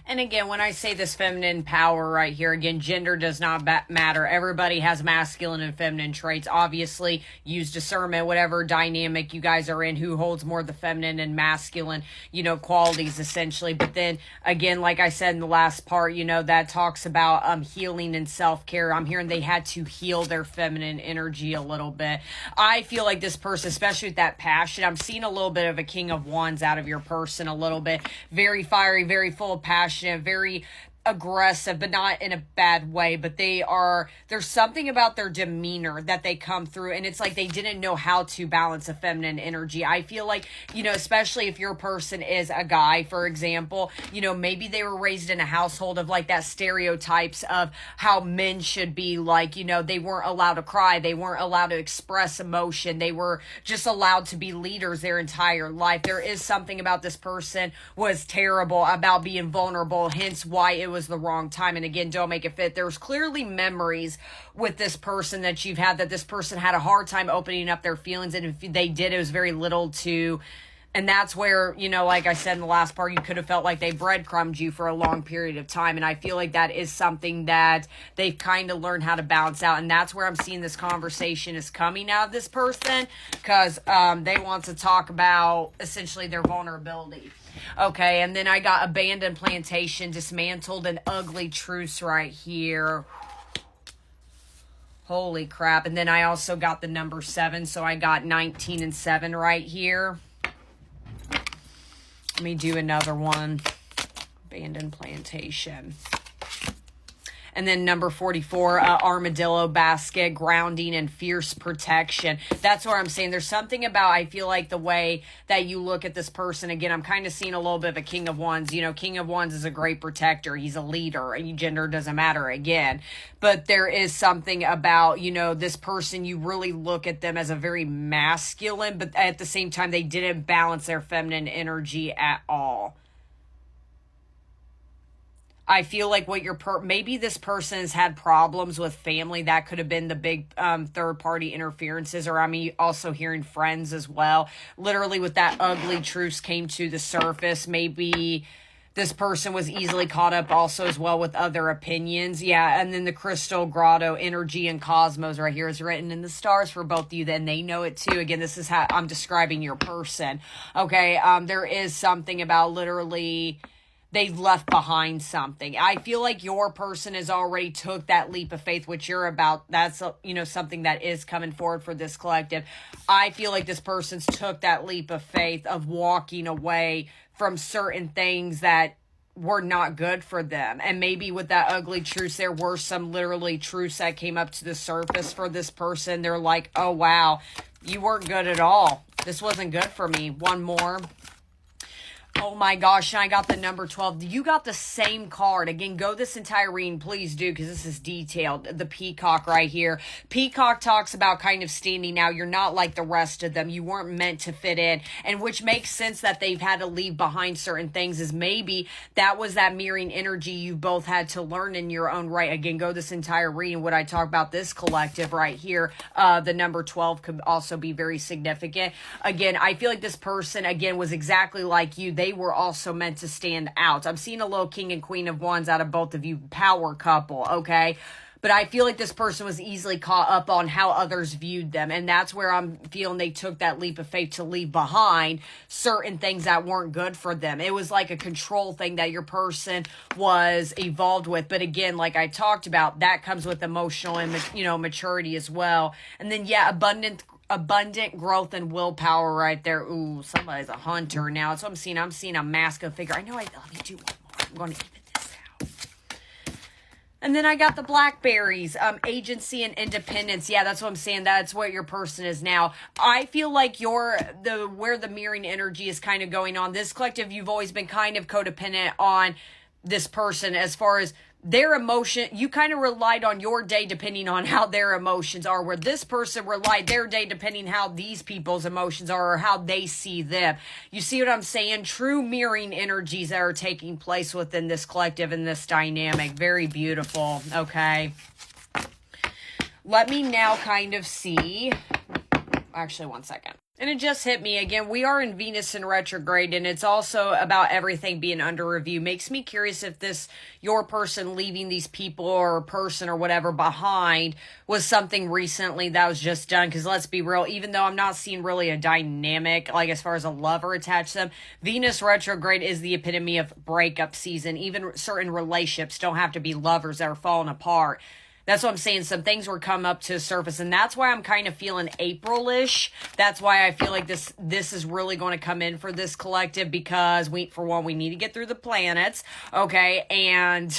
And again, when I say this feminine power right here, again, gender does not matter. Everybody has masculine and feminine traits. Obviously, use discernment, whatever dynamic you guys are in, who holds more of the feminine and masculine, qualities essentially. But then again, like I said in the last part, that talks about healing and self-care. I'm hearing they had to heal their feminine energy a little bit. I feel like this person, especially with that passion, I'm seeing a little bit of a King of Wands out of your person a little bit. Very fiery, very full of passion, very aggressive, but not in a bad way. But there's something about their demeanor that they come through, and it's like they didn't know how to balance a feminine energy. I feel like, especially if your person is a guy, for example, maybe they were raised in a household of like that stereotypes of how men should be, like, they weren't allowed to cry, they weren't allowed to express emotion, they were just allowed to be leaders their entire life. There is something about this person was terrible about being vulnerable, hence why it was the wrong time. And again, don't make it fit. There's clearly memories with this person that you've had, that this person had a hard time opening up their feelings, and if they did, it was very little to. And that's where, like I said in the last part, you could have felt like they breadcrumbed you for a long period of time. And I feel like that is something that they've kind of learned how to balance out. And that's where I'm seeing this conversation is coming out of this person, because they want to talk about essentially their vulnerability. Okay, and then I got abandoned plantation, dismantled, and ugly truce right here. Holy crap. And then I also got the number 7, so I got 19 and 7 right here. Let me do another one. Abandoned plantation. And then number 44, armadillo basket, grounding and fierce protection. That's where I'm saying there's something about, I feel like the way that you look at this person. Again, I'm kind of seeing a little bit of a King of Wands. King of Wands is a great protector. He's a leader, and gender doesn't matter again. But there is something about, this person, you really look at them as a very masculine, but at the same time, they didn't balance their feminine energy at all. I feel like what maybe this person has had problems with family. That could have been the big third-party interferences, or also hearing friends as well. Literally, with that ugly truce came to the surface. Maybe this person was easily caught up also as well with other opinions. Yeah, and then the crystal grotto energy and cosmos right here is written in the stars for both of you. Then they know it too. Again, this is how I'm describing your person. Okay, there is something about literally they've left behind something. I feel like your person has already took that leap of faith, which you're about. That's, something that is coming forward for this collective. I feel like this person's took that leap of faith of walking away from certain things that were not good for them. And maybe with that ugly truce, there were some literally truths that came up to the surface for this person. They're like, oh, wow, you weren't good at all. This wasn't good for me. One more. Oh my gosh, and I got the number 12. You got the same card. Again, go this entire reading, please do, because this is detailed. The peacock right here. Peacock talks about kind of standing out. You're not like the rest of them. You weren't meant to fit in, and which makes sense that they've had to leave behind certain things, is maybe that was that mirroring energy you both had to learn in your own right. Again, go this entire reading. What I talk about this collective right here, the number 12 could also be very significant. Again, I feel like this person, again, was exactly like you. They were also meant to stand out. I'm seeing a little King and Queen of Wands out of both of you, power couple, okay? But I feel like this person was easily caught up on how others viewed them. And that's where I'm feeling they took that leap of faith to leave behind certain things that weren't good for them. It was like a control thing that your person was evolved with. But again, like I talked about, that comes with emotional and, maturity as well. And then, yeah, abundant growth and willpower right there. Ooh, somebody's a hunter now. That's what I'm seeing. I'm seeing a masculine figure. I know let me do one more. I'm going to even this out. And then I got the blackberries, agency and independence. Yeah, that's what I'm saying. That's what your person is now. I feel like where the mirroring energy is kind of going on. This collective, you've always been kind of codependent on this person as far as their emotion. You kind of relied on your day depending on how their emotions are, where this person relied their day depending how these people's emotions are or how they see them. You see what I'm saying? True mirroring energies that are taking place within this collective and this dynamic. Very beautiful. Okay. Let me now kind of see. Actually, one second. And it just hit me again. We are in Venus in retrograde, and it's also about everything being under review. Makes me curious if your person leaving these people or person or whatever behind was something recently that was just done. Because let's be real, even though I'm not seeing really a dynamic, like as far as a lover attached to them, Venus retrograde is the epitome of breakup season. Even certain relationships don't have to be lovers that are falling apart. That's what I'm saying. Some things were come up to the surface, and that's why I'm kind of feeling April-ish. That's why I feel like this is really going to come in for this collective, because we need to get through the planets, okay? And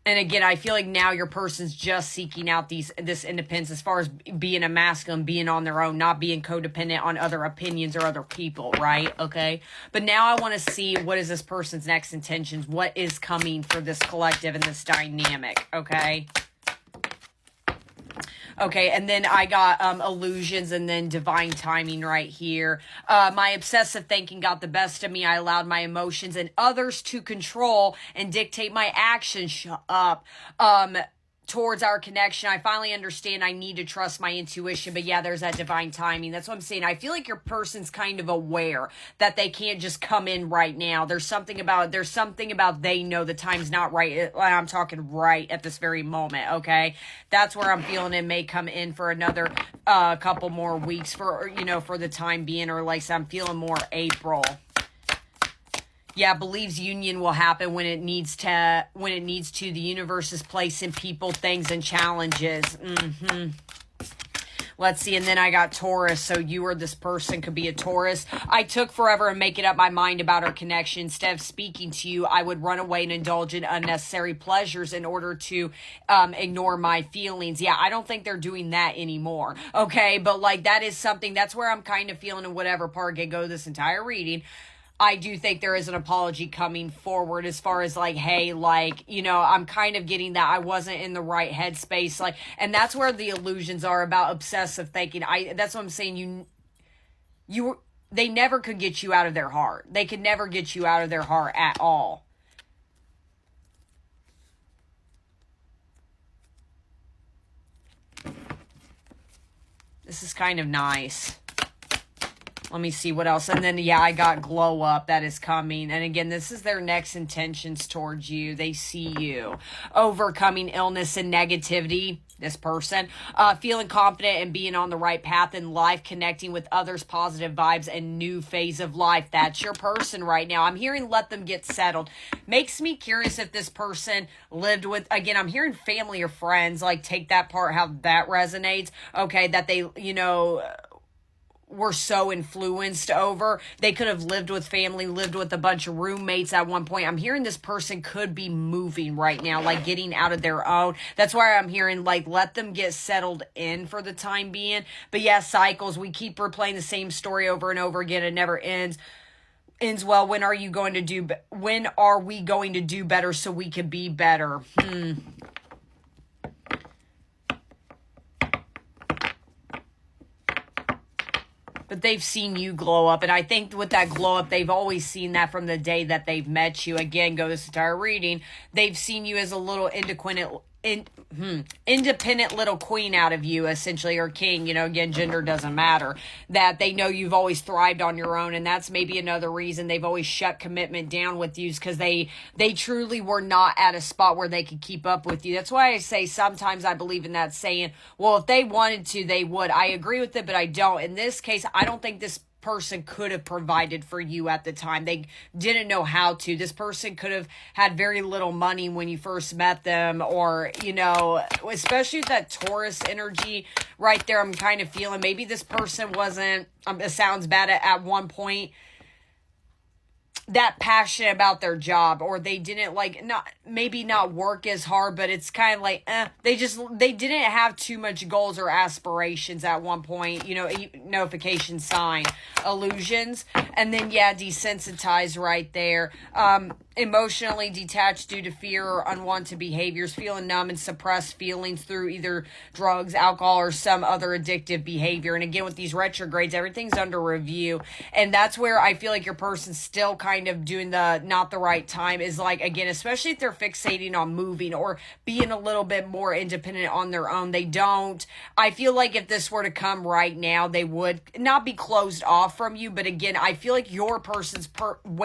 and again, I feel like now your person's just seeking out this independence as far as being a masculine, being on their own, not being codependent on other opinions or other people, right? Okay. But now I want to see, what is this person's next intentions? What is coming for this collective and this dynamic? Okay. Okay, and then I got illusions and then divine timing right here. My obsessive thinking got the best of me. I allowed my emotions and others to control and dictate my actions. Shut up. Towards our connection. I finally understand I need to trust my intuition. But yeah, there's that divine timing. That's what I'm saying. I feel like your person's kind of aware that they can't just come in right now. There's something about they know the time's not right. I'm talking right at this very moment, okay? That's where I'm feeling it may come in for another couple more weeks for the time being, or like I'm feeling more April. Yeah, believes union will happen when it needs to. The universe is placing people, things, and challenges. Let's see. And then I got Taurus. So you or this person could be a Taurus. I took forever to make up my mind about our connection. Instead of speaking to you, I would run away and indulge in unnecessary pleasures in order to ignore my feelings. Yeah, I don't think they're doing that anymore. Okay, but like that is something. That's where I'm kind of feeling in whatever part I go this entire reading. I do think there is an apology coming forward as far as like, hey, like, I'm kind of getting that I wasn't in the right headspace. Like, and that's where the illusions are about obsessive thinking. That's what I'm saying. They never could get you out of their heart. They could never get you out of their heart at all. This is kind of nice. Let me see what else. And then, yeah, I got glow up that is coming. And again, this is their next intentions towards you. They see you. Overcoming illness and negativity. This person. Feeling confident and being on the right path in life. Connecting with others. Positive vibes and new phase of life. That's your person right now. I'm hearing let them get settled. Makes me curious if this person lived with, again, I'm hearing family or friends. Like, take that part, how that resonates. Okay, that they, were so influenced over. They could have lived with family, lived with a bunch of roommates at one point. I'm hearing this person could be moving right now, like getting out of their own. That's why I'm hearing like let them get settled in for the time being. But yeah, cycles. We keep replaying the same story over and over again. It never ends. Well. When are we going to do better so we can be better? But they've seen you glow up. And I think with that glow up, they've always seen that from the day that they've met you. Again, go this entire reading. They've seen you as a little independent little queen out of you, essentially, or king. Again, gender doesn't matter. That they know you've always thrived on your own. And that's maybe another reason they've always shut commitment down with you, because they truly were not at a spot where they could keep up with you. That's why I say sometimes I believe in that saying, well, if they wanted to, they would. I agree with it, but I don't. In this case, I don't think this person could have provided for you at the time. They didn't know how to. This person could have had very little money when you first met them, or, especially with that Taurus energy right there, I'm kind of feeling maybe this person wasn't, it sounds bad at one point, that passionate about their job, or they didn't not work as hard, but it's kind of like, they didn't have too much goals or aspirations at one point, notification sign, illusions. And then, yeah, desensitized right there. emotionally detached due to fear or unwanted behaviors, feeling numb and suppressed feelings through either drugs, alcohol, or some other addictive behavior. And again, with these retrogrades, everything's under review. And that's where I feel like your person's still kind of doing the not the right time, is like, again, especially if they're fixating on moving or being a little bit more independent on their own. They don't. I feel like if this were to come right now, they would not be closed off from you. But again, I feel like your person's way